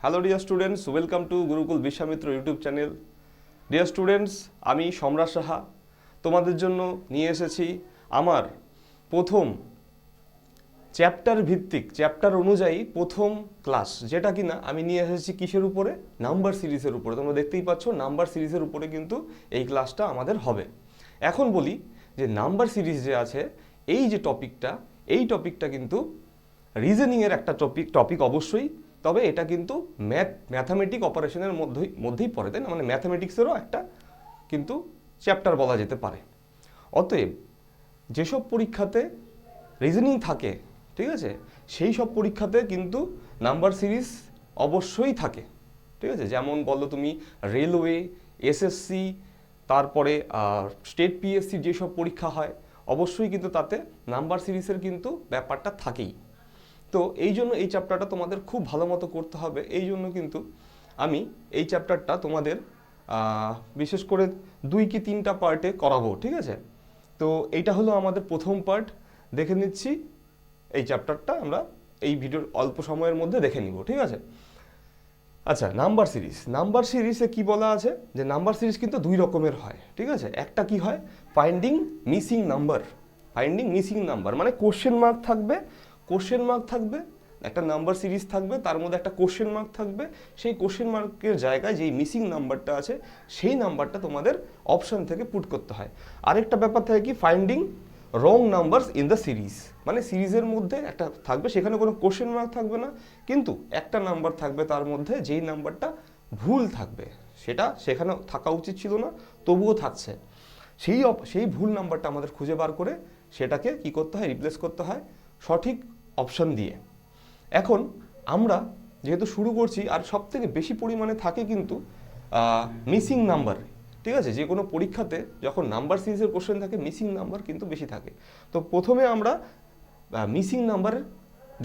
Hello dear students, welcome to Gurukul Vishwamitra YouTube channel. Dear students, আমি সম্রাট সাহা তোমাদের জন্য নিয়ে এসেছি আমার প্রথম চ্যাপ্টার ভিত্তিক, চ্যাপ্টার অনুযায়ী প্রথম ক্লাস, যেটা কিনা আমি নিয়ে এসেছি কিসের উপরে? নাম্বার সিরিজের উপরে। তোমরা দেখতেই পাচ্ছ নাম্বার সিরিজের উপরে কিন্তু এই ক্লাসটা আমাদের হবে। এখন বলি যে নাম্বার সিরিজ যে আছে, এই যে টপিকটা, এই টপিকটা কিন্তু রিজনিংয়ের একটা টপিক অবশ্যই, তবে এটা কিন্তু ম্যাথামেটিক অপারেশনের মধ্যেই পড়ে, তাই না? মানে ম্যাথামেটিক্সেরও একটা কিন্তু চ্যাপ্টার বলা যেতে পারে। অতএব যেসব পরীক্ষাতে রিজনিং থাকে, ঠিক আছে, সেই সব পরীক্ষাতে কিন্তু নাম্বার সিরিজ অবশ্যই থাকে, ঠিক আছে। যেমন বলো তুমি রেলওয়ে, এসএসসি, তারপরে স্টেট পিএসসি যেসব পরীক্ষা হয়, অবশ্যই কিন্তু তাতে নাম্বার সিরিজের কিন্তু ব্যাপারটা থাকেই। তো এই জন্য এই চ্যাপ্টারটা তোমাদের খুব ভালো মতো করতে হবে। এই জন্য কিন্তু আমি এই চ্যাপ্টারটা তোমাদের বিশেষ করে 2 কি 3টা পার্টে করাবো, ঠিক আছে। তো এইটা হলো আমাদের প্রথম পার্ট। দেখে নিচ্ছি এই চ্যাপ্টারটা আমরা এই ভিডিওর অল্প সময়ের মধ্যে দেখে নিব, ঠিক আছে। আচ্ছা, নাম্বার সিরিজে কি বলা আছে যে নাম্বার সিরিজ কিন্তু 2 রকমের হয়, ঠিক আছে। একটা কি হয়? ফাইন্ডিং মিসিং নাম্বার, মানে কোশ্চেন মার্ক থাকবে, একটা নাম্বার সিরিজ থাকবে, তার মধ্যে একটা কোশ্চেন মার্ক থাকবে। সেই কোশ্চেন মার্কের জায়গায় যেই মিসিং নাম্বারটা আছে, সেই নাম্বারটা তোমাদের অপশন থেকে পুট করতে হয়। আরেকটা ব্যাপার থাকে কি? Finding wrong numbers in the series, মানে সিরিজের মধ্যে একটা থাকবে, সেখানে কোনো কোশ্চেন মার্ক থাকবে না, কিন্তু একটা নাম্বার থাকবে তার মধ্যে, যেই নাম্বারটা ভুল থাকবে, সেটা সেখানে থাকা উচিত ছিল না, তবুও থাকছে। সেই ভুল নাম্বারটা আমাদের খুঁজে বার করে সেটাকে কি করতে হয়? রিপ্লেস করতে হয় সঠিক অপশন দিয়ে। এখন আমরা যেহেতু শুরু করছি, আর সব থেকে বেশি পরিমাণে থাকে কিন্তু মিসিং নাম্বার, ঠিক আছে। যে কোনো পরীক্ষাতে যখন নাম্বার সিরিজের কোশ্চেন থাকে, মিসিং নাম্বার কিন্তু বেশি থাকে। তো প্রথমে আমরা মিসিং নাম্বার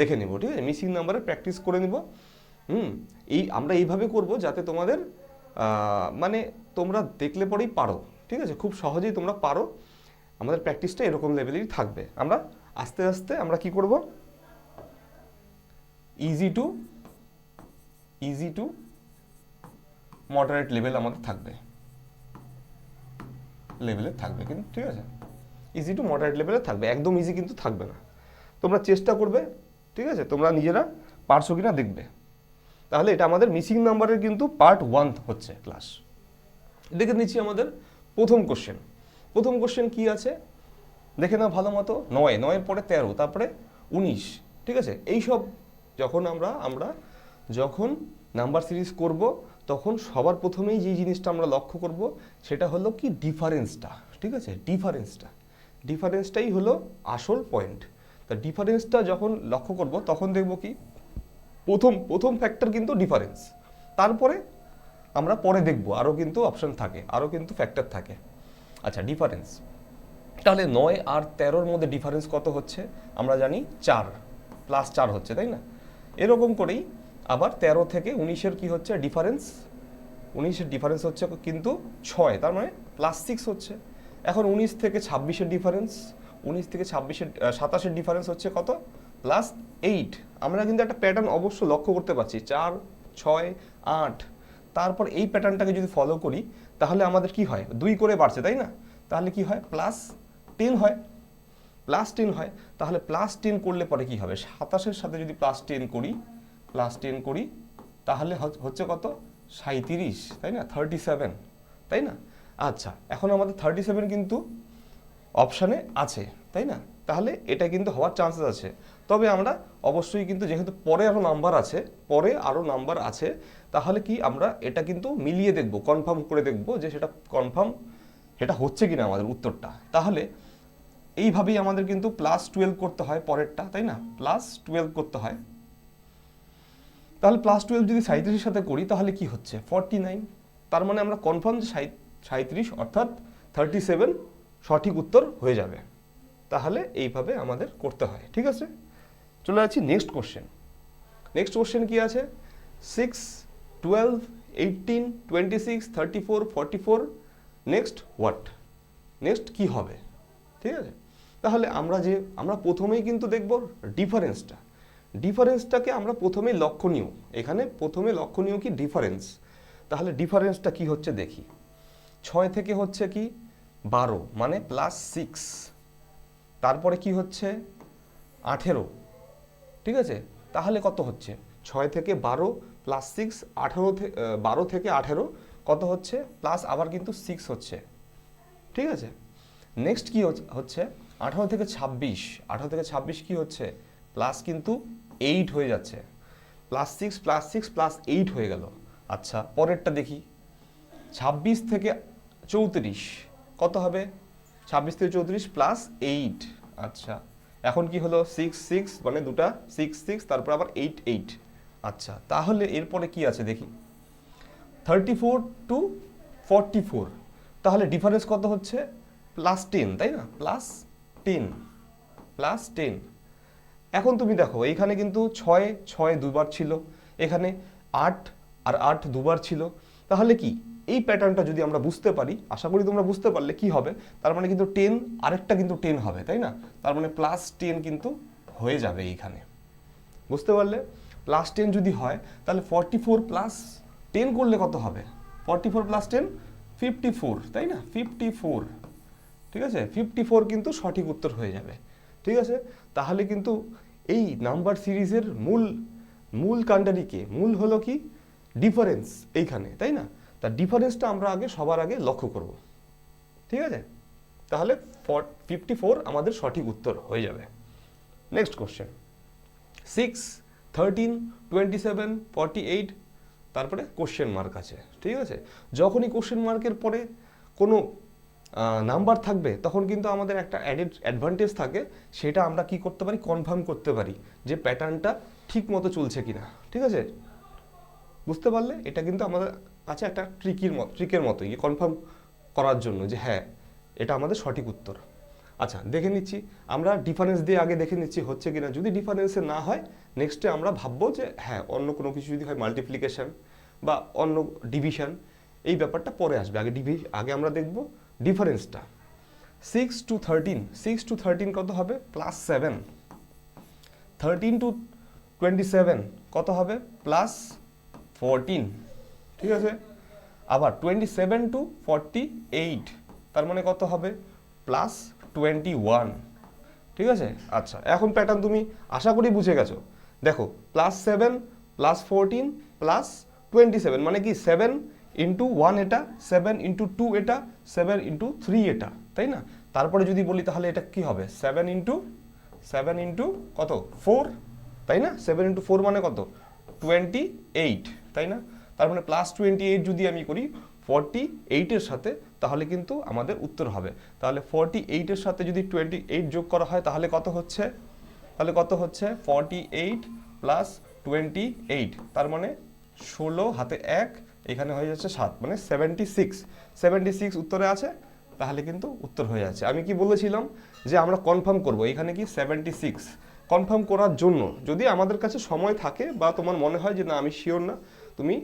দেখে নেব, ঠিক আছে। মিসিং নাম্বারের প্র্যাকটিস করে নেব। আমরা এইভাবে করব যাতে তোমাদের মানে তোমরা দেখলে পরেই পারো, ঠিক আছে, খুব সহজেই তোমরা পারো। আমাদের প্র্যাকটিসটা এরকম লেভেলেরই থাকবে। আমরা আস্তে আস্তে আমরা কি করব? ইজি টু মডারেট লেভেল আমাদের থাকবে, কিন্তু ঠিক আছে। ইজি টু মডারেট লেভেলে থাকবে, একদম ইজি কিন্তু থাকবে না। তোমরা চেষ্টা করবে, ঠিক আছে, তোমরা নিজেরা পারছো কিনা দেখবে। তাহলে এটা আমাদের মিসিং নাম্বারের কিন্তু পার্ট 1 হচ্ছে ক্লাস। দেখে নিচ্ছি আমাদের প্রথম কোশ্চেন কি আছে দেখে নাও ভালো মতো। 9-এর পরে 13, তারপরে 19, ঠিক আছে। এইসব যখন আমরা যখন নাম্বার সিরিজ করব, তখন সবার প্রথমেই যে জিনিসটা আমরা লক্ষ্য করব সেটা হলো কি? ডিফারেন্সটা, ঠিক আছে। ডিফারেন্সটাই হলো আসল পয়েন্ট। তা ডিফারেন্সটা যখন লক্ষ্য করব, তখন দেখব কি প্রথম ফ্যাক্টর কিন্তু ডিফারেন্স। তারপরে আমরা পরে দেখব আরও কিন্তু অপশন থাকে, আরও কিন্তু ফ্যাক্টর থাকে। আচ্ছা, ডিফারেন্স তাহলে 9 আর 13-র মধ্যে ডিফারেন্স কত হচ্ছে? আমরা জানি 4 + 4 হচ্ছে, তাই না? এরকম করেই আবার 13 থেকে 19-এর কি হচ্ছে? ডিফারেন্স 19-এর ডিফারেন্স হচ্ছে কিন্তু 6, তার মানে +6 হচ্ছে। এখন 19 থেকে 26-এর ডিফারেন্স, 19 থেকে 27-এর ডিফারেন্স হচ্ছে কত? +8। আমরা কিন্তু একটা প্যাটার্ন অবশ্য লক্ষ্য করতে পারছি, 4, 6, 8। তারপর এই প্যাটার্নটাকে যদি ফলো করি, তাহলে আমাদের কি হয়? 2 করে বাড়ছে, তাই না? তাহলে কি হয়? +10 হয়, তাহলে +10 করলে পরে কি হবে? 27-এর সাথে যদি +10 করি, তাহলে হচ্ছে কত? 37, তাই না? 37, তাই না? আচ্ছা, এখন আমাদের 37 কিন্তু অপশানে আছে, তাই না? তাহলে এটা কিন্তু হওয়ার চান্সেস আছে। তবে আমরা অবশ্যই কিন্তু যেহেতু পরে আরও নাম্বার আছে, তাহলে কি আমরা এটা কিন্তু মিলিয়ে দেখব, কনফার্ম করে দেখব যে সেটা হচ্ছে কিনা আমাদের উত্তরটা। তাহলে এইভাবেই আমাদের কিন্তু +12 করতে হয় পরেরটা, তাই না? +12 করতে হয়। তাহলে +12 যদি 37-এর সাথে করি, তাহলে কি হচ্ছে? 49। তার মানে আমরা কনফার্ম যে 37 অর্থাৎ 37 সঠিক উত্তর হয়ে যাবে। তাহলে এইভাবে আমাদের করতে হয়, ঠিক আছে। চলে যাচ্ছি নেক্সট কোশ্চেন কি আছে? 6, 12, 18, 26, 34, 44, নেক্সট হোয়াট? নেক্সট কি হবে? ঠিক আছে। তাহলে আমরা প্রথমেই কিন্তু দেখব ডিফারেন্সটাকে আমরা প্রথমেই লক্ষণীয়, এখানে প্রথমে লক্ষণীয় কি ডিফারেন্স। তাহলে ডিফারেন্সটা কি হচ্ছে দেখি। 6 থেকে হচ্ছে কি 12 মানে +6, তারপরে কি হচ্ছে 18, ঠিক আছে। তাহলে কত হচ্ছে 6 থেকে 12 +6, 12 থেকে 18 কত হচ্ছে প্লাস আবার কিন্তু 6 হচ্ছে, ঠিক আছে। নেক্সট কি হচ্ছে 18 থেকে 26, 18 থেকে 26 কি হচ্ছে প্লাস কিন্তু 8 হয়ে যাচ্ছে, +6 +6 +8 হয়ে গেল। আচ্ছা পরেরটা দেখি 26 থেকে 34 কত হবে, 26 থেকে 34 +8। আচ্ছা এখন কি হলো 6 6 মানে দুটা 6 6 তারপর আবার 8 8। আচ্ছা তাহলে এরপরে কি আছে দেখি 34 টু 44, তাহলে ডিফারেন্স কত হচ্ছে +10, তাই না, +10। এখন তুমি দেখো এখানে কিন্তু 6 6 দুবার ছিল, এখানে 8 আর 8 দুবার ছিল। তাহলে কি এই প্যাটার্নটা যদি আমরা বুঝতে পারি, আশা করি তোমরা বুঝতে পারলে কি হবে, তার মানে কিন্তু 10 আরেকটা কিন্তু 10 হবে, তাই না, তার মানে +10 কিন্তু হয়ে যাবে এইখানে, বুঝতে পারলে। +10 যদি হয় তাহলে 44 + 10 করলে কত হবে, 44 + 10 54, তাই না, 54, ঠিক আছে, 54 কিন্তু সঠিক উত্তর হয়ে যাবে, ঠিক আছে। তাহলে কিন্তু এই নাম্বার সিরিজের মূল কাণ্ডারি কে, মূল হলো কি ডিফারেন্স এইখানে, তাই না। তার ডিফারেন্সটা আমরা সবার আগে লক্ষ্য করব, ঠিক আছে। তাহলে 54 আমাদের সঠিক উত্তর হয়ে যাবে। নেক্সট কোশ্চেন 6 13 27 48, তারপরে কোশ্চেন মার্ক আছে, ঠিক আছে। যখনই কোশ্চেন মার্কের পরে কোনো নাম্বার থাকবে তখন কিন্তু আমাদের একটা অ্যাডভান্টেজ থাকে, সেটা আমরা কি করতে পারি, কনফার্ম করতে পারি যে প্যাটার্নটা ঠিক মতো চলছে কিনা, ঠিক আছে, বুঝতে পারলে। এটা কিন্তু আমাদের কাছে একটা ট্রিকের মতো কনফার্ম করার জন্য যে হ্যাঁ এটা আমাদের সঠিক উত্তর। আচ্ছা দেখে নিচ্ছি আমরা, ডিফারেন্স দিয়ে আগে দেখে নিচ্ছি হচ্ছে কিনা। যদি ডিফারেন্সে না হয় নেক্সটে আমরা ভাববো যে হ্যাঁ অন্য কোনো কিছু যদি হয়, মাল্টিপ্লিকেশন বা অন্য ডিভিশন, এই ব্যাপারটা পরে আসবে। আগে আমরা দেখব ডিফারেন্সটা। 6 to 13, 6 to 13 কত হবে +7, 13 to 27 কত হবে +14, ঠিক আছে। আবার 27 to 48 তার মানে কত হবে +21, ঠিক আছে। আচ্ছা এখন প্যাটার্ন তুমি আশা করি বুঝে গেছো। দেখো +7 +14 +27 মানে কি 7 ইন্টু 1 এটা, 7 ইন্টু 2 এটা, 7 ইন্টু 3 এটা, তাই না। তারপরে যদি বলি তাহলে এটা কি হবে 7 ইন্টু কত 4, তাই না, 7 ইন্টু 4 মানে কত 28, তাই না। তার মানে +28 যদি আমি করি 48 এর সাথে, তাহলে কিন্তু আমাদের উত্তর হবে। তাহলে 48 এর সাথে যদি 28 যোগ করা হয় তাহলে কত হচ্ছে, 48 + 28, তার মানে 16 হাতে 1, এখানে হয়ে যাচ্ছে 7, মানে 76 উত্তরে আছে, তাহলে কিন্তু উত্তর হয়ে যাচ্ছে। আমি কি বলেছিলাম যে আমরা কনফার্ম করব, এখানে কি 76 কনফার্ম করার জন্য যদি আমাদের কাছে সময় থাকে বা তোমার মনে হয় যে না আমি শিওর না, তুমি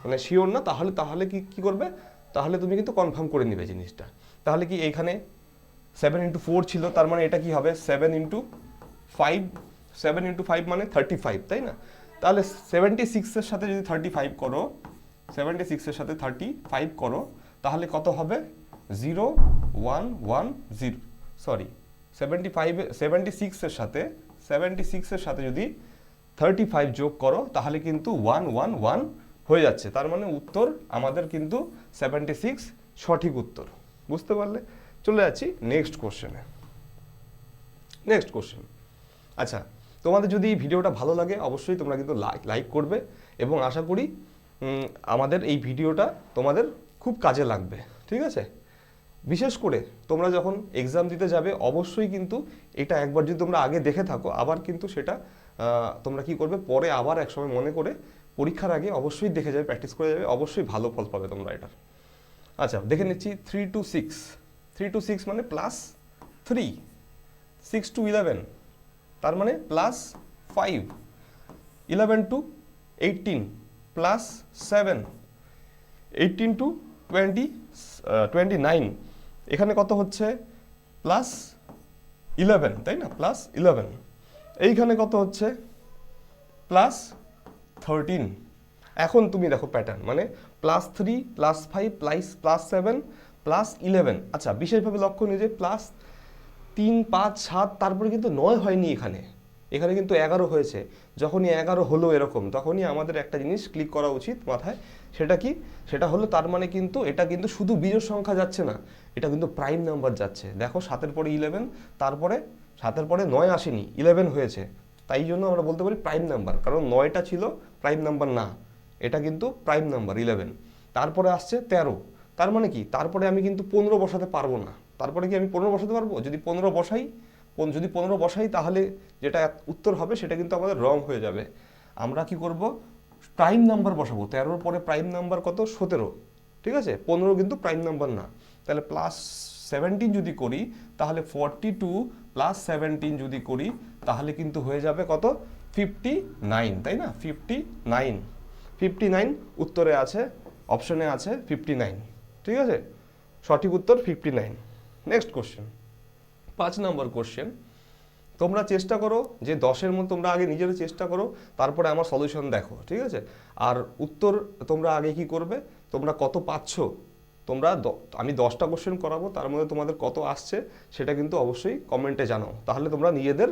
মানে শিওর না, তাহলে কি করবে, তাহলে তুমি কিন্তু কনফার্ম করে নিবে জিনিসটা। তাহলে কি এইখানে 7 ইন্টু 4 ছিল, তার মানে এটা কি হবে 7 ইন্টু 5 মানে 35, তাই না। তাহলে 76 এর সাথে যদি 35 করো, 76 এর সাথে 35 করো, তাহলে কত হবে 0110, সরি 76 এর সাথে যদি 35 যোগ করো তাহলে কিন্তু 111 হয়ে যাচ্ছে। তার মানে উত্তর আমাদের কিন্তু 76 সঠিক উত্তর, বুঝতে পারলে। চলে যাচ্ছি নেক্সট কোশ্চেনে। আচ্ছা তোমাদের যদি এই ভিডিওটা ভালো লাগে অবশ্যই তোমরা কিন্তু লাইক করবে, এবং আশা করি আমাদের এই ভিডিওটা তোমাদের খুব কাজে লাগবে, ঠিক আছে। বিশেষ করে তোমরা যখন এক্সাম দিতে যাবে অবশ্যই কিন্তু এটা একবার যদি তোমরা আগে দেখে থাকো, আবার কিন্তু সেটা তোমরা কি করবে পরে আবার একসময় মনে করে পরীক্ষার আগে অবশ্যই দেখে যাবে, প্র্যাকটিস করে যাবে, অবশ্যই ভালো ফল পাবে তোমরা এটার। আচ্ছা দেখে নিচ্ছি 3 to 6 মানে +3, 6 to 11 তার মানে +5, 11 to 18 +7, 18 to 29 এখানে কত হচ্ছে +11, তাই না, +11। এইখানে কত হচ্ছে প্লাস 13। এখন তুমি দেখো প্যাটার্ন, মানে +3 +5 +7 +11। আচ্ছা, বিশেষভাবে লক্ষ্য নিয়ে যে +3 5 7, তারপরে কিন্তু 9 হয়নি এখানে, এখানে কিন্তু 11 হয়েছে। যখনই 11 হলো এরকম, তখনই আমাদের একটা জিনিস ক্লিক করা উচিত মাথায়। সেটা কি? সেটা হলো তার মানে কিন্তু এটা কিন্তু শুধু বিজোড় সংখ্যা যাচ্ছে না, এটা কিন্তু প্রাইম নাম্বার যাচ্ছে। দেখো 7-এর পরে 11, তারপরে 7-এর পরে 9 আসেনি, 11 হয়েছে। তাই জন্য আমরা বলতে পারি প্রাইম নাম্বার, কারণ 9টা ছিল প্রাইম নাম্বার না, এটা কিন্তু প্রাইম নাম্বার 11। তারপরে আসছে 13, তার মানে কি? তারপরে আমি কিন্তু 15 বসাতে পারবো না। তারপরে কি আমি 15 বসাতে পারবো? যদি 15 বসাই তাহলে যেটা উত্তর হবে সেটা কিন্তু আমাদের রং হয়ে যাবে। আমরা কি করব? প্রাইম নাম্বার বসাবো। 13-র পরে প্রাইম নাম্বার কত? 17। ঠিক আছে, 15 কিন্তু প্রাইম নাম্বার না। তাহলে +17 যদি করি, তাহলে 42 +17 যদি করি, তাহলে কিন্তু হয়ে যাবে কত? 59, তাই না? 59 উত্তরে আছে, অপশনে আছে 59। ঠিক আছে, সঠিক উত্তর 59। নেক্সট কোশ্চেন, 5 নম্বর কোশ্চেন। তোমরা চেষ্টা করো যে 10-এর মধ্যে, তোমরা আগে নিজেরা চেষ্টা করো, তারপরে আমার সলিউশন দেখো। ঠিক আছে, আর উত্তর তোমরা আগে কি করবে, তোমরা কত পাচ্ছ, তোমরা আমি 10টা কোশ্চেন করাবো, তার মধ্যে তোমাদের কত আসছে সেটা কিন্তু অবশ্যই কমেন্টে জানাও। তাহলে তোমরা নিজেদের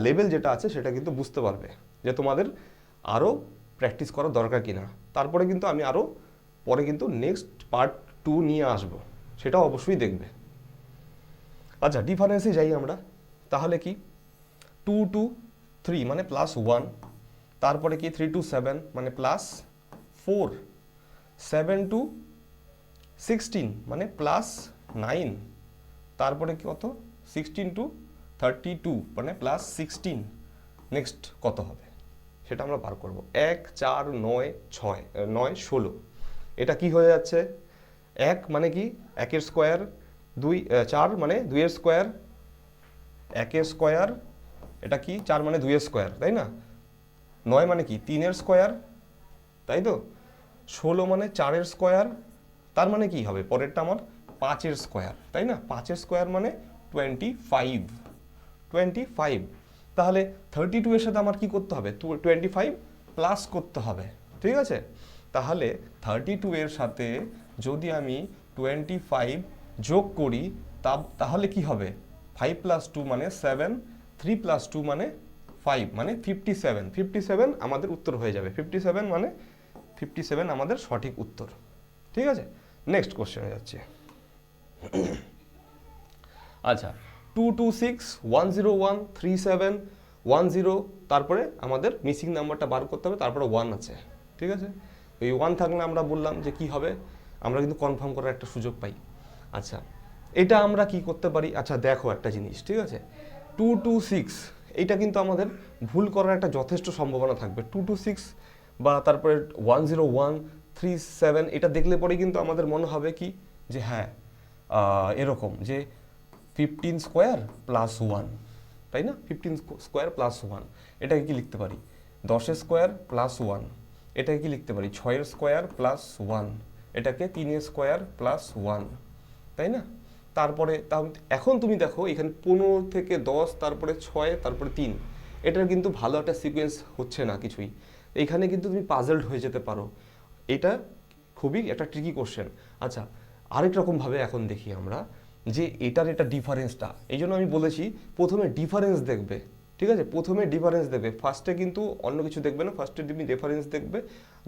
লেভেল যেটা আছে সেটা কিন্তু বুঝতে পারবে যে তোমাদের আরও প্র্যাকটিস করার দরকার কিনা। তারপরে কিন্তু আমি আরও পরে কিন্তু নেক্সট পার্ট 2 নিয়ে আসবো, সেটাও অবশ্যই দেখবে। আচ্ছা, ডিফারেন্সে যাই আমরা। তাহলে কি 2 to 3 মানে +1, তারপরে কি 3 to 7 মানে +4, 7 to 16 মানে +9, তারপরে কি কত? 16 to 32 মানে +16। নেক্সট কত হবে সেটা আমরা বার করব। 1 4 9 6 9 16, এটা কি হয়ে যাচ্ছে? 1 মানে কি? 1-এর স্কোয়ার, 2 4 মানে 2-এর স্কোয়ার, 1-এর স্কোয়ার, এটা কি? 4 মানে 2-এর স্কোয়ার, তাই না? 9 মানে কি? 3-এর স্কোয়ার, তাই তো? 16 মানে 4-এর স্কোয়ার, তার মানে কি হবে? পরেরটা আমার 5-এর স্কোয়ার, তাই না? 5-এর স্কোয়ার মানে 25। তাহলে 32 এর সাথে আমার কি করতে হবে? 25 প্লাস করতে হবে। ঠিক আছে, তাহলে 32 এর সাথে যদি আমি 25 যোগ করি, তাহলে কি হবে? 5 + 2 মানে 7, 3 + 2 মানে 5 মানে 57 আমাদের উত্তর হয়ে যাবে। 57 আমাদের সঠিক উত্তর। ঠিক আছে, নেক্সট কোশ্চেনে যাচ্ছে। আচ্ছা, 226 101 37 10, তারপরে আমাদের মিসিং নাম্বারটা বার করতে হবে, তারপরে 1 আছে। ঠিক আছে, এই 1 থাকলে আমরা বললাম যে কি হবে, আমরা কিন্তু কনফার্ম করার একটা সুযোগ পাই। আচ্ছা, এটা আমরা কি করতে পারি? আচ্ছা দেখো একটা জিনিস, ঠিক আছে, 226 এইটা কিন্তু আমাদের ভুল করার একটা যথেষ্ট সম্ভাবনা থাকবে। 226 বা তারপরে 101 37, এটা দেখলে পরে কিন্তু আমাদের মনে হবে কি যে হ্যাঁ এরকম যে 15 স্কোয়ার প্লাস 1, তাই না? 15 স্কোয়ার প্লাস 1, এটাকে কি লিখতে পারি? 10 স্কোয়ার প্লাস 1, এটাকে কি লিখতে পারি? 6 স্কোয়ার প্লাস 1, এটাকে 3 স্কোয়ার প্লাস 1, তাই না? তারপরে এখন তুমি দেখো এখানে 15 থেকে 10, তারপরে 6, তারপরে 3, এটার কিন্তু ভালো একটা সিকোয়েন্স হচ্ছে না কিছুই। এখানে কিন্তু তুমি পাজলড হয়ে যেতে পারো। এটা খুবই একটা ট্রিকি কোশ্চেন। আচ্ছা, আরেক রকমভাবে এখন দেখি আমরা যে এটা ডিফারেন্সটা, এই জন্য আমি বলেছি প্রথমে ডিফারেন্স দেখবে। ঠিক আছে, প্রথমে ডিফারেন্স দেখবে, ফার্স্টে কিন্তু অন্য কিছু দেখবে না, ফার্স্টে তুমি ডিফারেন্স দেখবে।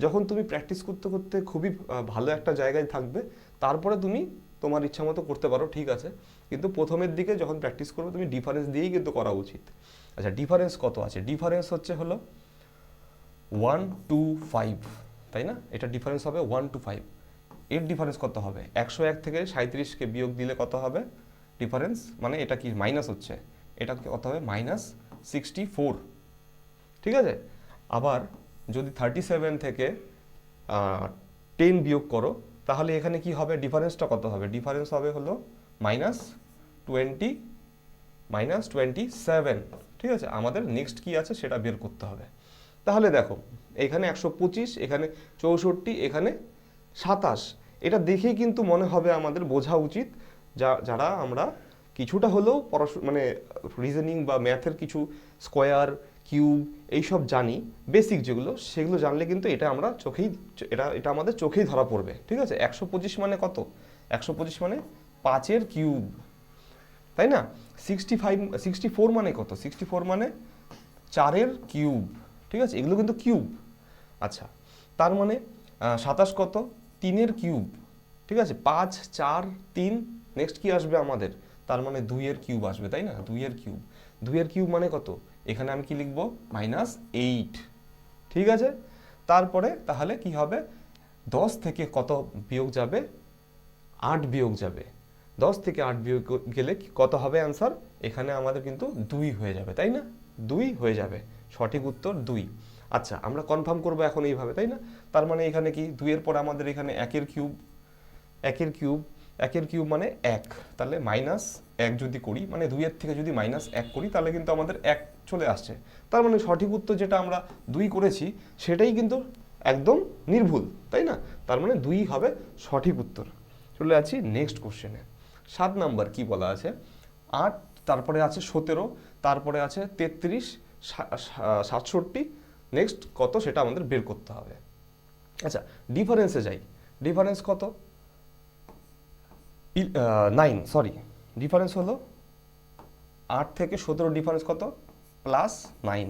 যখন তুমি প্র্যাকটিস করতে করতে খুবই ভালো একটা জায়গায় থাকবে, তারপরে তুমি তোমার ইচ্ছা মতো করতে পারো, ঠিক আছে, কিন্তু প্রথমের দিকে যখন প্র্যাকটিস করবে তুমি ডিফারেন্স দিয়েই কিন্তু করা উচিত। আচ্ছা, ডিফারেন্স কত আছে? ডিফারেন্স হলো 1 to 5, তাই না? এটা ডিফারেন্স হবে 1 to 5। এর ডিফারেন্স কত হবে? 101 থেকে 37কে বিয়োগ দিলে কত হবে ডিফারেন্স? মানে এটা কি মাইনাস হচ্ছে, এটা কত হবে? -64। ঠিক আছে, আবার যদি 37 থেকে 10 বিয়োগ করো, তাহলে এখানে কি হবে? ডিফারেন্সটা কত হবে? ডিফারেন্স হবে হলো -27। ঠিক আছে, আমাদের নেক্সট কি আছে সেটা বের করতে হবে। তাহলে দেখো এখানে 125, এখানে 64, এখানে 27, এটা দেখেই কিন্তু মনে হবে আমাদের বোঝা উচিত যারা আমরা কিছুটা হলেও মানে রিজনিং বা ম্যাথের কিছু স্কোয়ার, কিউব এইসব জানি, বেসিক যেগুলো সেগুলো জানলে কিন্তু এটা আমরা এটা আমাদের চোখেই ধরা পড়বে। ঠিক আছে, 125 মানে কত? 125 মানে 5-এর কিউব, তাই না? 64 মানে কত? 64 মানে 4-এর কিউব। ঠিক আছে, এগুলো কিন্তু কিউব। আচ্ছা, তার মানে 27 কত? 3-এর কিউব। ঠিক আছে, 5, 4, 3, নেক্সট কি আসবে আমাদের? তার মানে 2-এর কিউব আসবে, তাই না? 2-এর কিউব। 2-এর কিউব মানে কত? এখানে আমি কি লিখব? -8। ঠিক আছে, তারপরে তাহলে কি হবে? 10 থেকে কত বিয়োগ যাবে? 8 বিয়োগ যাবে। 10 থেকে 8 বিয়োগ গেলে কত হবে অ্যান্সার? এখানে আমাদের কিন্তু 2 হয়ে যাবে, তাই না? 2 হয়ে যাবে, সঠিক উত্তর 2। আচ্ছা, আমরা কনফার্ম করবো এখন এইভাবে, তাই না? তার মানে এখানে কি 2 এর পর আমাদের এখানে 1-এর কিউব, 1-এর কিউব মানে 1, তাহলে -1 যদি করি, মানে 2-এর থেকে যদি -1 করি তাহলে কিন্তু আমাদের 1 চলে আসছে। তার মানে সঠিক উত্তর যেটা আমরা 2 করেছি সেটাই কিন্তু একদম নির্ভুল, তাই না? তার মানে 2 হবে সঠিক উত্তর। চলে যাচ্ছি নেক্সট কোশ্চেনে। 7 নাম্বার কি বলা আছে? 8, তারপরে আছে 17, তারপরে আছে 33, 67, নেক্সট কত সেটা আমাদের বের করতে হবে। আচ্ছা, ডিফারেন্সে যাই। ডিফারেন্স কত? 9, সরি, ডিফারেন্স হলো 8 থেকে 17 ডিফারেন্স কত? +9।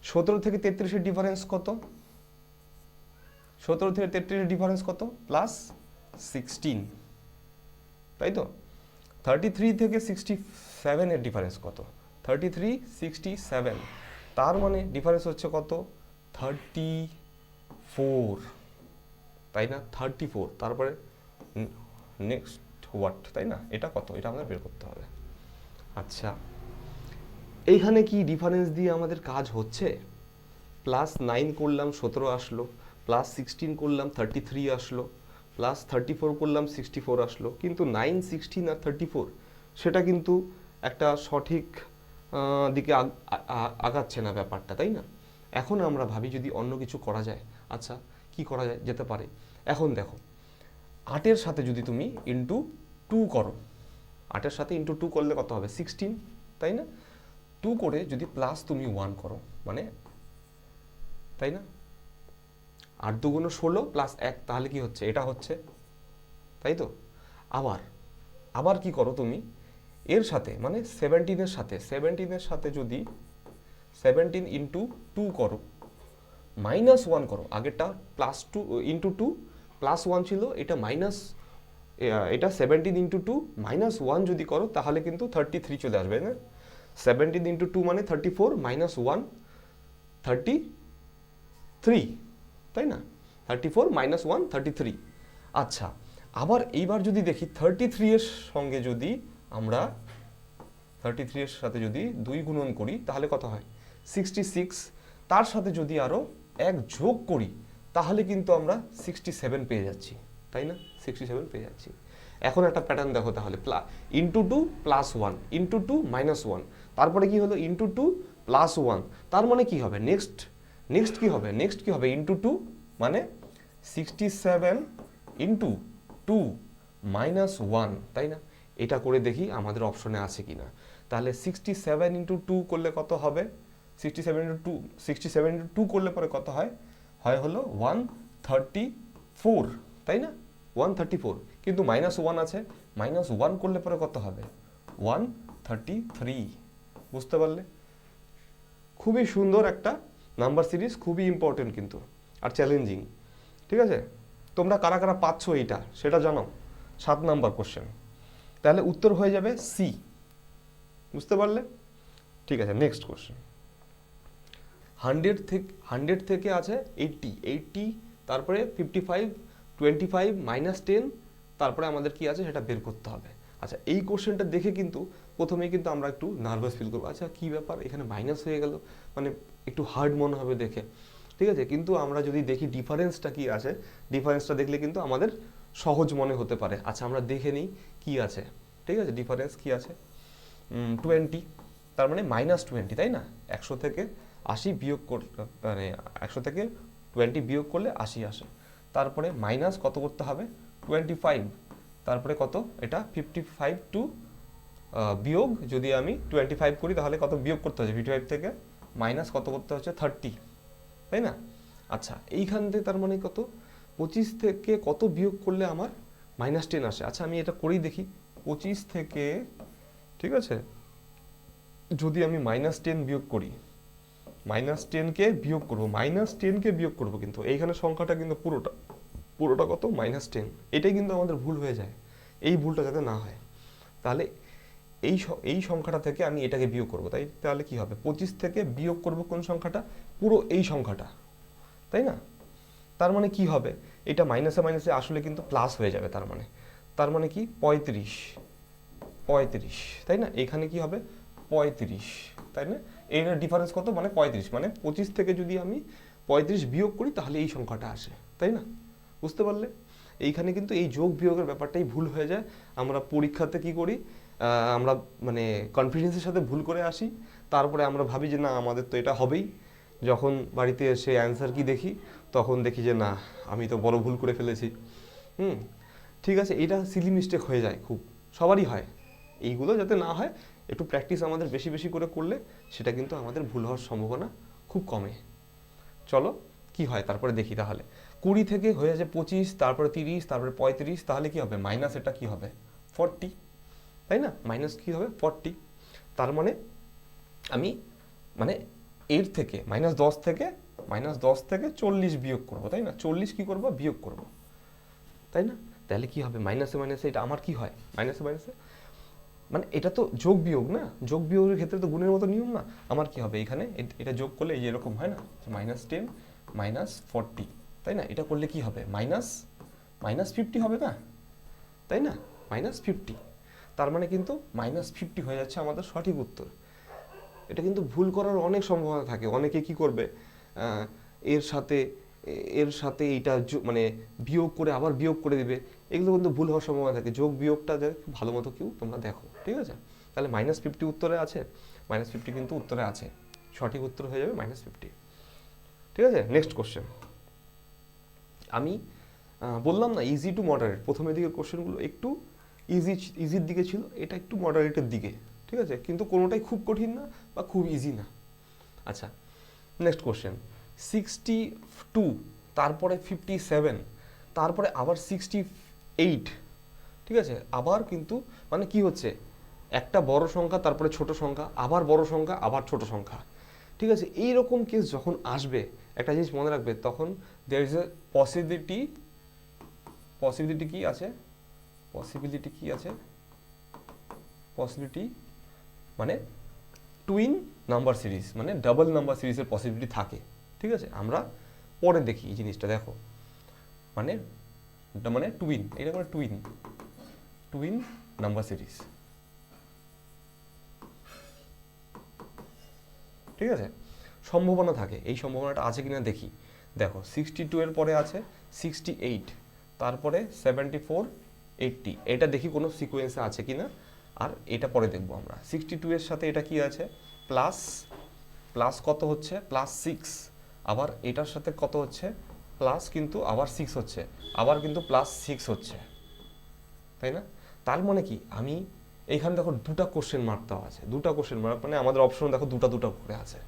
17 থেকে 33-এর ডিফারেন্স কত? 17 থেকে 33-এর ডিফারেন্স কত? +16, তাই তো? 33 থেকে 67-এর ডিফারেন্স কত? 33, 67, তার মানে ডিফারেন্স হচ্ছে কত? 34, তাই না? 34, তারপরে নেক্সট হোয়াট, তাই না? এটা কত? এটা আমাদের বের করতে হবে। আচ্ছা, এইখানে কি ডিফারেন্স দিয়ে আমাদের কাজ হচ্ছে? +9 করলাম 17 আসলো, +16 করলাম 33 আসলো, +34 করলাম 64 আসলো, কিন্তু 9, 16 আর 34 সেটা কিন্তু একটা সঠিক দিকে আগাচ্ছে না ব্যাপারটা, তাই না? এখন আমরা ভাবি যদি অন্য কিছু করা যায়। আচ্ছা, কি করা যেতে পারে? এখন দেখো, 8-এর সাথে যদি তুমি ইন্টু 2 করো, 8-এর সাথে ইন্টু 2 করলে কত হবে? 16, তাই না? 2 করে যদি প্লাস তুমি 1 করো, মানে, তাই না? 8 2 16 প্লাস 1, তাহলে কি হচ্ছে? এটা হচ্ছে, তাই তো? আবার কি করো তুমি এর সাথে, মানে 17-এর সাথে যদি 17 ইন্টু 2 করো, -1 করো, আগেরটা +2 ইন্টু 2 +1 ছিল, এটা 17 ইন্টু 2 -1 যদি করো তাহলে কিন্তু 33 চলে আসবে, না? 17 ইন্টু 2 মানে 34, -1 33, তাই না? 34 -1 33। আচ্ছা, আবার এইবার যদি দেখি 33 এর সঙ্গে যদি আমরা 33 এর সাথে যদি 2 গুণন করি তাহলে কত হয়? 66, তার সাথে যদি আরো 1 যোগ করি তাহলে কিন্তু আমরা 67 পেয়ে যাচ্ছি, তাই না? 67 পেয়ে যাচ্ছি। এখন একটা প্যাটার্ন দেখো তাহলে, ইন্টু 2 +1, ইন্টু 2 -1, তারপরে কি হলো? ইন্টু 2 +1, তার মানে কি হবে? নেক্সট কি হবে? ইন্টু 2 মানে 67 ইন্টু 2 -1, তাই না? এটা করে দেখি আমাদের অপশনে আছে কিনা। তাহলে 67 ইন্টু 2 করলে কত হবে? 67 ইন্টু 2 করলে পরে কত হয়? হলো 134, তাই না? 134, কিন্তু -1 আছে, -1 করলে পরে কত হবে? 133, বুঝতে পারলে? খুবই সুন্দর একটা নাম্বার সিরিজ, খুবই ইম্পর্টেন্ট কিন্তু, আর চ্যালেঞ্জিং। ঠিক আছে, তোমরা কারা কারা পাচ্ছ এইটা সেটা জানাও। 7 নাম্বার কোশ্চেন, তাহলে উত্তর হয়ে যাবে সি, বুঝতে পারলে? ঠিক আছে, নেক্সট কোশ্চেন। 100 থেকে আছে 80, তারপরে 55, 25, -10, তারপরে আমাদের কি আছে সেটা বের করতে হবে। আচ্ছা, এই কোশ্চেনটা দেখে কিন্তু প্রথমেই কিন্তু আমরা একটু নার্ভাস ফিল করবো। আচ্ছা, কি ব্যাপার, এখানে মাইনাস হয়ে গেল, মানে একটু হার্ড মনে হবে দেখে, ঠিক আছে? কিন্তু আমরা যদি দেখি ডিফারেন্সটা কি আছে, ডিফারেন্সটা দেখলে কিন্তু আমাদের সহজ মনে হতে পারে। আচ্ছা, আমরা দেখে নিই কি আছে। ঠিক আছে, ডিফারেন্স কি আছে? 20, তার মানে -20, তাই না? 100 থেকে 80 বিয়োগ করলে, মানে 100 থেকে 20 বিয়োগ করলে 80 আসে। তারপরে মাইনাস কত করতে হবে? 25, তারপরে কত? এটা 55 টু বিয়োগ, যদি আমি 25 করি তাহলে কত বিয়োগ করতে হবে? 55 থেকে মাইনাস কত করতে হচ্ছে 30, তাই না? আচ্ছা এইখান থেকে তার মানে কত, 25 থেকে কত বিয়োগ করলে আমার -10 আসে? আচ্ছা আমি এটা করেই দেখি। 25 থেকে, ঠিক আছে, যদি আমি -10 বিয়োগ করি, -10কে বিয়োগ করবো, -10কে বিয়োগ করবো, কিন্তু এইখানে সংখ্যাটা কিন্তু পুরোটা কত, -10। এটাই কিন্তু আমাদের ভুল হয়ে যায়। এই ভুলটা যাতে না হয়, তাহলে এই সংখ্যাটা থেকে আমি এটাকে বিয়োগ করবো, তাহলে কি হবে, 25 থেকে বিয়োগ করব কোন সংখ্যাটা, পুরো এই সংখ্যাটা, তাই না? তার মানে কি হবে, এটা মাইনাসে মাইনাসে আসলে কিন্তু প্লাস হয়ে যাবে। তার মানে কি 35, তাই না? এখানে কি হবে 35, তাই না? এর ডিফারেন্স কত, মানে 35, মানে 25 থেকে যদি আমি 35 বিয়োগ করি তাহলে এই সংখ্যাটা আসে, তাই না? বুঝতে পারলে? এইখানে কিন্তু এই যোগ বিয়োগের ব্যাপারটাই ভুল হয়ে যায়। আমরা পরীক্ষাতে কি করি, আমরা মানে কনফিডেন্সের সাথে ভুল করে আসি, তারপরে আমরা ভাবি যে না আমাদের তো এটা হবেই। যখন বাড়িতে এসে অ্যান্সার কি দেখি, তখন দেখি যে না আমি তো বড় ভুল করে ফেলেছি। ঠিক আছে, এটা সিলি মিস্টেক হয়ে যায়, খুব সবারই হয়। এইগুলো যাতে না হয়, একটু প্র্যাকটিস আমাদের বেশি বেশি করে করলে সেটা কিন্তু আমাদের ভুল হওয়ার সম্ভাবনা খুব কমে। চলো কি হয় তারপরে দেখি। তাহলে 20 থেকে হয়ে যায় 25, তারপরে 30, তারপরে 35, তাহলে কি হবে, মাইনাস এটা কি হবে 40, তাই না? মাইনাস কি হবে 40। তার মানে আমি মানে এর থেকে -10 থেকে -10 থেকে 40 বিয়োগ করব, তাই না? 40 কি করব, বিয়োগ করব, তাই না? তাহলে কি হবে, মাইনাসে মাইনাসে এটা আমার কি হয়, মাইনাসে মাইনাসে মানে এটা তো যোগ বিয়োগ না, যোগ বিয়োগের ক্ষেত্রে তো গুণের মতো নিয়ম না। আমার কি হবে এখানে, এটা যোগ করলে এই এরকম হয় না, -10 -40, তাই না? এটা করলে কি হবে, -50 হবে না, তাই না? -50, তার মানে কিন্তু -50 হয়ে যাচ্ছে আমাদের সঠিক উত্তর। এটা কিন্তু ভুল করার অনেক সম্ভাবনা থাকে। অনেকে কি করবে, এর সাথে এইটা মানে বিয়োগ করে আবার বিয়োগ করে দিবে, এগুলো কিন্তু ভুল হওয়ার সম্ভাবনা থাকে। যোগ বিয়োগটা ভালো মতো কেউ তোমরা দেখো, ঠিক আছে? তাহলে -50 উত্তরে আছে, -50 কিন্তু উত্তরে আছে, সঠিক উত্তর হয়ে যাবে -50। ঠিক আছে, নেক্সট কোশ্চেন। আমি বললাম না ইজি টু মডারেট, প্রথমের দিকের কোশ্চেনগুলো একটু ইজির দিকে ছিল, এটা একটু মডারেটের দিকে, ঠিক আছে? কিন্তু কোনোটাই খুব কঠিন না বা খুব ইজি না। আচ্ছা নেক্সট কোশ্চেন, 62, তারপরে 57, তারপরে আবার 68, ঠিক আছে? আবার কিন্তু মানে কি হচ্ছে, একটা বড় সংখ্যা, তারপরে ছোট সংখ্যা, আবার বড় সংখ্যা, আবার ছোট সংখ্যা, ঠিক আছে? এইরকম কেস যখন আসবে, একটা জিনিস মনে রাখবে, তখন দেয়ার ইজ এ পসিবিলিটি কি আছে, পসিবিলিটি মানে টুইন নাম্বার সিরিজ, মানে ডাবল নাম্বার সিরিজের পসিবিলিটি থাকে, ঠিক আছে? আমরা পরে দেখি এই জিনিসটা, দেখো মানে টুইন, এটা মানে টুইন নাম্বার সিরিজ, ঠিক আছে? সম্ভাবনা থাকে, এই সম্ভাবনাটা আছে কিনা দেখি। দেখো 62 এর পরে আছে 68, তারপরে 74, 80, এটা দেখি কোনো সিকোয়েন্সে আছে কিনা, আর এটা পরে দেখবো আমরা। 62 এর সাথে এটা কি আছে, প্লাস কত হচ্ছে, +6, আবার এটার সাথে কত হচ্ছে, প্লাস কিন্তু আবার 6 হচ্ছে, আবার কিন্তু +6 হচ্ছে, তাই না? তার মানে কি, আমি এইখানে দেখো দুটা কোশ্চেন মার্ক দেওয়া আছে, দুটা কোশ্চেন মার্ক মানে আমাদের অপশন দেখো দুটা করে আছে।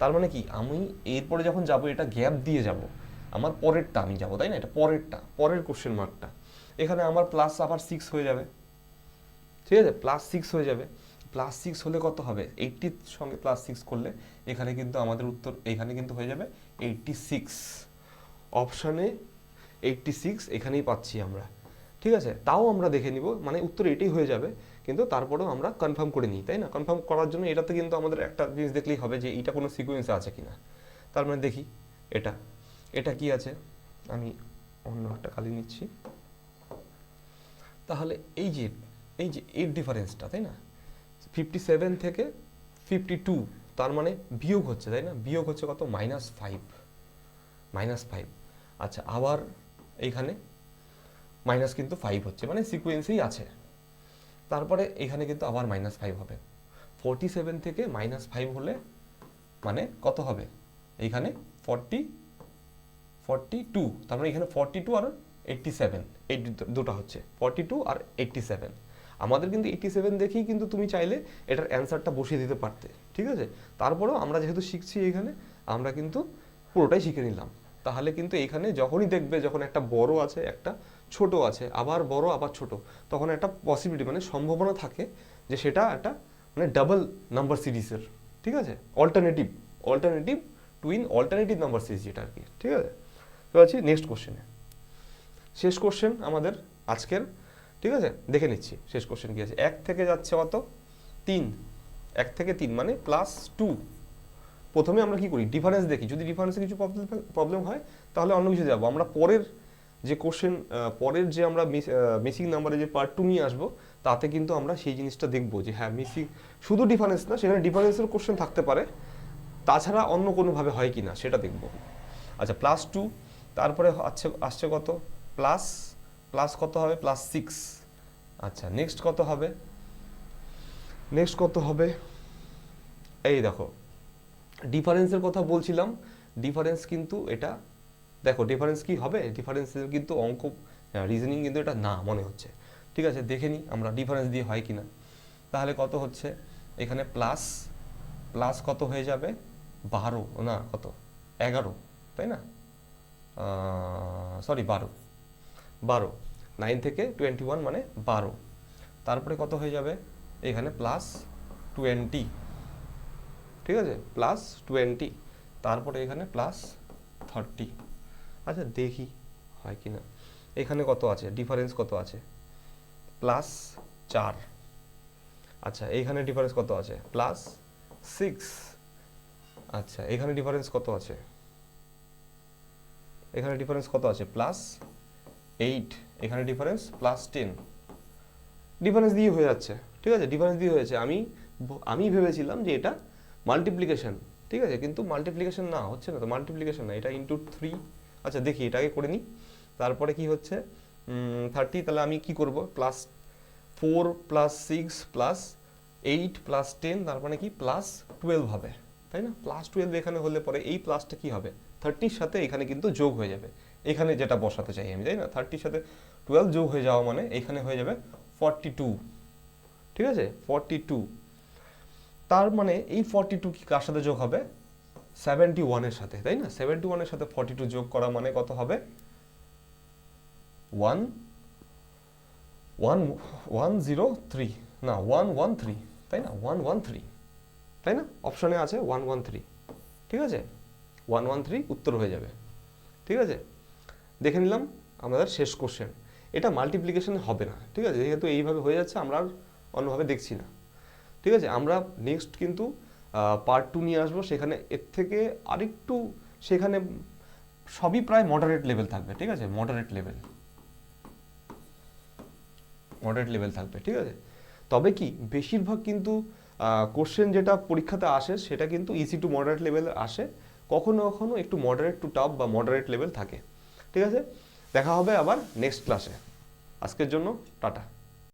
তার মানে কি, আমি এরপরে যখন যাব এটা গ্যাপ দিয়ে যাব, আমার পরেরটা আমি যাব, তাই না? এটা পরের কোশ্চেন মার্কটা, এখানে আমার প্লাস আবার 6 হয়ে যাবে, ঠিক আছে? +6 হয়ে যাবে, +6 হলে কত হবে, 80 সঙ্গে +6 করলে এখানে কিন্তু আমাদের উত্তর এখানে কিন্তু হয়ে যাবে 86, অপশানে 86 এখানেই পাচ্ছি আমরা, ঠিক আছে? তাও আমরা দেখে নিব, মানে উত্তর এটাই হয়ে যাবে, কিন্তু তারপরেও আমরা কনফার্ম করে নিই, তাই না? কনফার্ম করার জন্য এটাতে কিন্তু আমাদের একটা জিনিস দেখলেই হবে যে এইটা কোনো সিকোয়েন্সে আছে কিনা। তার মানে দেখি এটা কি আছে, আমি অন্য একটা কালি নিচ্ছি। তাহলে এই যে এর ডিফারেন্সটা, তাই না? 57 থেকে 52, তার মানে বিয়োগ হচ্ছে, তাই না? বিয়োগ হচ্ছে কত, -5। আচ্ছা আবার এইখানে মাইনাস কিন্তু 5 হচ্ছে, মানে সিকোয়েন্সেই আছে। তারপরে এখানে কিন্তু আবার -5 হবে। 47 থেকে -5 হলে মানে কত হবে, এইখানে 42, তার মানে এখানে 42 আর 87, এই দুটো হচ্ছে 42 আর 87। আমাদের কিন্তু 87 দেখেই কিন্তু তুমি চাইলে এটার অ্যান্সারটা বসিয়ে দিতে পারতে, ঠিক আছে। তারপরেও আমরা যেহেতু শিখছি এখানে, আমরা কিন্তু পুরোটাই শিখে নিলাম। তাহলে কিন্তু এখানে যখনই দেখবে যখন একটা বড় আছে একটা ছোট আছে, আবার বড় আবার ছোট, তখন একটা পসিবিলিটি মানে সম্ভাবনা থাকে যে সেটা একটা মানে ডাবল নাম্বার সিরিজের, ঠিক আছে, alternative twin alternative number series যেটা আর কি, ঠিক আছে। তো আছি নেক্সট কোশ্চেনে, শেষ কোশ্চেন আমাদের আজকের, ঠিক আছে। দেখে নিচ্ছি শেষ কোশ্চেন কি আছে। 1 থেকে যাচ্ছে কত 3, 1 থেকে 3 মানে +2। প্রথমে আমরা কি করি, ডিফারেন্স দেখি, যদি ডিফারেন্সে কিছু প্রবলেম হয় তাহলে অন্য কিছু যাবো। আমরা পরের যে কোশ্চেন, পরের যে আমরা মিসিং নাম্বারে যে পার্ট 2 নিয়ে আসবো, তাতে কিন্তু আমরা সেই জিনিসটা দেখবো যে হ্যাঁ মিসিং শুধু ডিফারেন্স না, সেখানে ডিফারেন্সের কোশ্চেন থাকতে পারে, তাছাড়া অন্য কোনোভাবে হয় কি না সেটা দেখবো। আচ্ছা +2, তারপরে আসছে কত প্লাস কত হবে +6। আচ্ছা নেক্সট কত হবে, এই দেখো ডিফারেন্সের কথা বলছিলাম। ডিফারেন্স কিন্তু এটা দেখো, ডিফারেন্স কি হবে, ডিফারেন্সের কিন্তু অঙ্ক রিজনিং কিন্তু এটা না মনে হচ্ছে, ঠিক আছে। দেখে নিই আমরা ডিফারেন্স দিয়ে হয় কি না। তাহলে কত হচ্ছে এখানে প্লাস কত হয়ে যাবে 12 না কত 11, তাই না, সরি 12, 9 থেকে 21 মানে 12। তারপরে কত হয়ে যাবে এখানে +20, ঠিক আছে, +20, তারপরে এখানে +30। আচ্ছা দেখি হয় কি না। এখানে কত আছে, ডিফারেন্স কত আছে +4। আচ্ছা এইখানে ডিফারেন্স কত আছে +6। আচ্ছা এখানে ডিফারেন্স কত আছে, এখানে ডিফারেন্স কত আছে +8, এখানে ডিফারেন্স +10। ডিফারেন্স দিয়ে হয়ে যাচ্ছে, ঠিক আছে, ডিফারেন্স দিয়ে হয়েছে। আমি ভেবেছিলাম যে এটা মাল্টিপ্লিকেশন, ঠিক আছে, কিন্তু মাল্টিপ্লিকেশন না, হচ্ছে না তো, মাল্টিপ্লিকেশন না, এটা ×3। আচ্ছা দেখি এটাকে করে নিই। তারপরে কি হচ্ছে 30, তাহলে আমি কি করব +4 +6 +8 +10, তার মানে কি +12 হবে, তাই না। +12 এখানে হলে পরে এই প্লাসটা কি হবে 30-র সাথে এখানে কিন্তু যোগ হয়ে যাবে, এখানে যেটা বসাতে চাই আমি, তাই না। 30-র সাথে 12 যোগ হয়ে যাওয়া মানে এখানে হয়ে যাবে 42, ঠিক আছে 42। তার মানে এই 42 কি কার সাথে যোগ হবে 71-এর সাথে, তাই না। 71-এর সাথে 42 যোগ করা মানে কত হবে 113 না 113, তাই না 113, তাই না, অপশনে আছে 113, ঠিক আছে 113 উত্তর হয়ে যাবে, ঠিক আছে। দেখে নিলাম আমাদের শেষ কোশ্চেন। এটা মাল্টিপ্লিকেশন হবে না, ঠিক আছে, যেহেতু এইভাবে হয়ে যাচ্ছে আমরা আর অন্যভাবে দেখছি না, ঠিক আছে। আমরা নেক্সট কিন্তু পার্ট 2 নিয়ে আসবো, সেখানে এর থেকে আরেকটু, সেখানে সবই প্রায় মডারেট লেভেল থাকবে, ঠিক আছে, মডারেট লেভেল থাকবে, ঠিক আছে। তবে কি বেশিরভাগ কিন্তু কোশ্চেন যেটা পরীক্ষাতে আসে সেটা কিন্তু ইজি টু মডারেট লেভেলে আসে, কখনো কখনো একটু মডারেট টু টাফ বা মডারেট লেভেল থাকে, ঠিক আছে। দেখা হবে আবার নেক্সট ক্লাসে, আজকের জন্য টাটা।